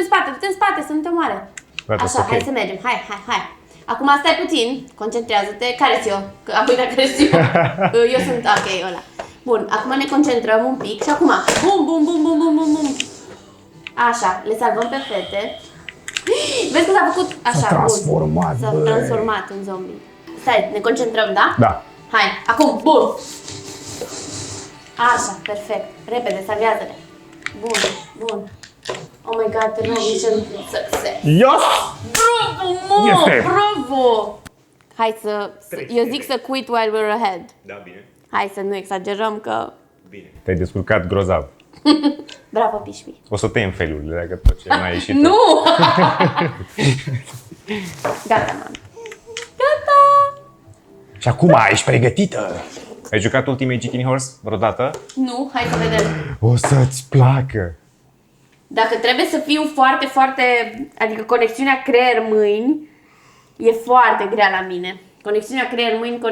în spate, să nu te omoare. Gata, Așa, ok. hai să mergem, hai. Acum stai puțin, concentrează-te, care-s eu? Că apoi dacă ești eu sunt, ok, ăla. Bun, acum ne concentrăm un pic și acum, bum. Așa, le salvăm pe fete. Vezi că s-a făcut așa, S-a transformat, S-a băi. transformat în zombie. Stai, ne concentrăm, da? Da. Hai, acum, bun. Așa, perfect. Repede, salvează-le. Bun. Oh my god, te rog, mission success. Yes! Bravo, mă! Este. Bravo! Hai eu zic să quit while we're ahead. Da, bine. Hai să nu exagerăm că... Bine. Te-ai descurcat grozav. Bravo, Pișpi. O să tăiem felurile dacă tot ce n-a ieșit. Nu! Gata, mami. Gata! Și acum ești pregătită. Ai jucat Ultimate Chicken Horse vreodată? Nu, hai să vedem. O să-ți placă. Dacă trebuie să fiu foarte, adică conexiunea creier-mâini e foarte grea la mine. Conexiunea creier-mâini, O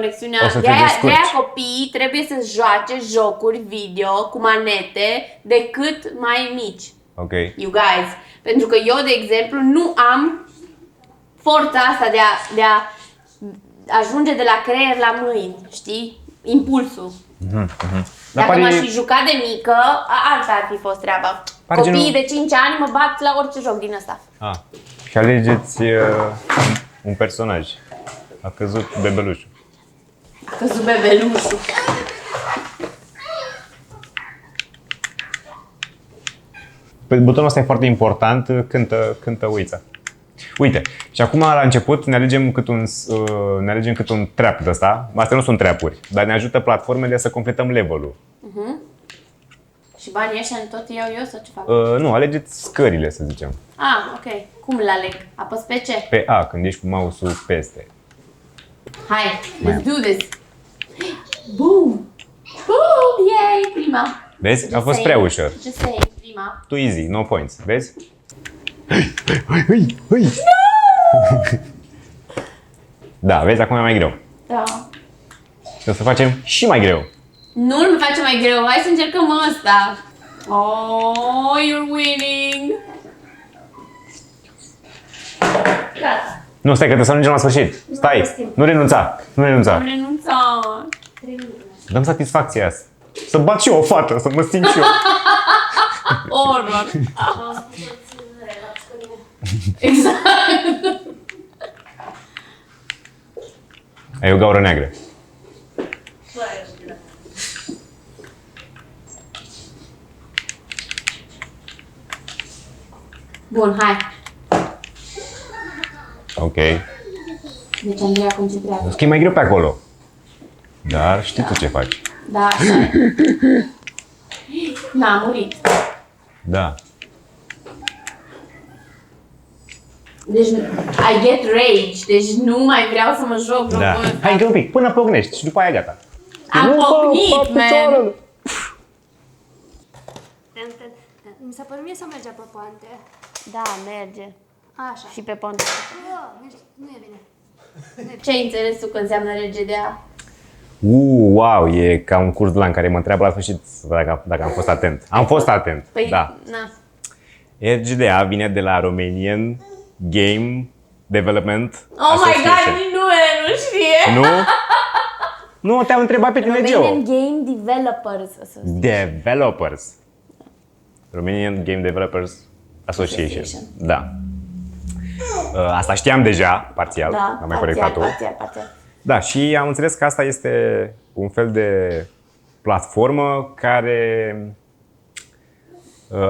să te de-aia descurci. copiii trebuie să joace jocuri video cu manete de cât mai mici. Ok. You guys. Pentru că eu, de exemplu, nu am forța asta de a ajunge de la creier la mâini, știi? Impulsul. Dar Dacă pare- m-aș fi jucat de mică, alta ar fi fost treaba. Pare Copiii genul- de 5 ani mă bat la orice joc din ăsta. Ah. Și alegeți un personaj. A căzut bebelușul. A căzut bebelușul. Pe butonul ăsta e foarte important când te uiți. Uite, și acum la început ne alegem cât un trap de ăsta. Astea nu sunt trapuri, dar ne ajută platformele să completăm levelul. Și banii ăștia tot iau eu sau ce fac? Nu, alegeți scările, să zicem. Ah, ok. Cum le aleg? Apăs pe ce? Pe A, când ești cu mouse-ul peste. Hai, let's do this! Boom! Boom! Yay! Prima! Vezi? A fost prea ușor. Just saying, prima. Too easy, no points. Vezi? Da, vezi, acum e mai greu. Da. O să facem și mai greu. Nu-l face mai greu, hai să încercăm ăsta. Oh, you're winning! Gata. Nu, stai că trebuie să ajungem la sfârșit. Stai, nu renunța, nu renunța. Am renunțat. 3 minute. Dăm satisfacția asta. Să bat și eu o fată, să mă simt și eu. Horror. Am spus să-ți relax cu mine. Exact. Ai o gaură neagră. Băi, da. Bun, hai. Ok. Deci Andreea concentrează. Că e mai greu pe acolo. Dar știi tu ce faci. Da, așa e. N-a murit. Da. Deci, I get rage. Deci nu mai vreau să mă joc jocul Da. ăsta. Hai încă un pic, până pocnești și după aia gata. Am pocnit, man. Mi s-a părut mie să mergea pe poante. Da, merge. Așa. Și pe pont. Nu e bine. Ce ai înțeles tu că înseamnă RGDA? Wow, e ca un curs la în care mă întreabă la sfârșit dacă am fost atent. Am fost atent, Păi, da. na. RGDA vine de la Romanian Game Development Oh my god, Association. nici numele nu știe. Nu? Nu, te-am întrebat pe tine, Geo. Romanian Game Developers Association. Developers. Romanian Game Developers Association. Da. Asta știam deja, parțial. Da, Am mai corectat-o. parțial. Da, și am înțeles că asta este un fel de platformă care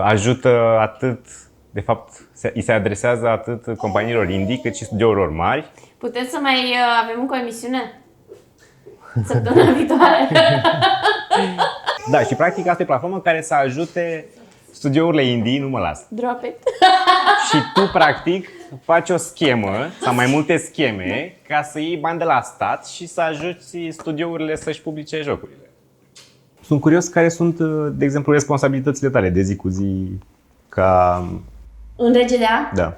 ajută atât, de fapt, îi se adresează atât companiilor indie cât și studiourilor mari. Puteți să mai avem încă o emisiune? Săptămâna viitoare. Da, și practic asta e o platformă care să ajute studiourile indie, nu mă las. Drop it. Și tu, practic, faci o schemă sau mai multe scheme ca să iei bani de la stat și să ajuți studiourile să-și publice jocurile. Sunt curios care sunt, de exemplu, responsabilitățile tale de zi cu zi ca... În RGDA? Da.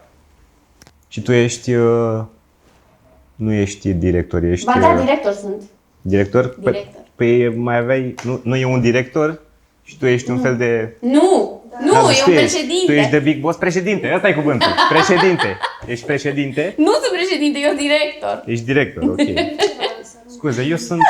Și tu ești... Nu ești director, ești... Ba da, director sunt. Director? Director. Păi mai aveai... Nu e un director și tu ești un fel de... Nu! Nu, Da, e tu un ești. președinte. Tu ești de Big Boss președinte, ăsta e cuvântul. Președinte. Ești președinte? Nu sunt președinte, eu director. Ești director, ok. Scuze, eu sunt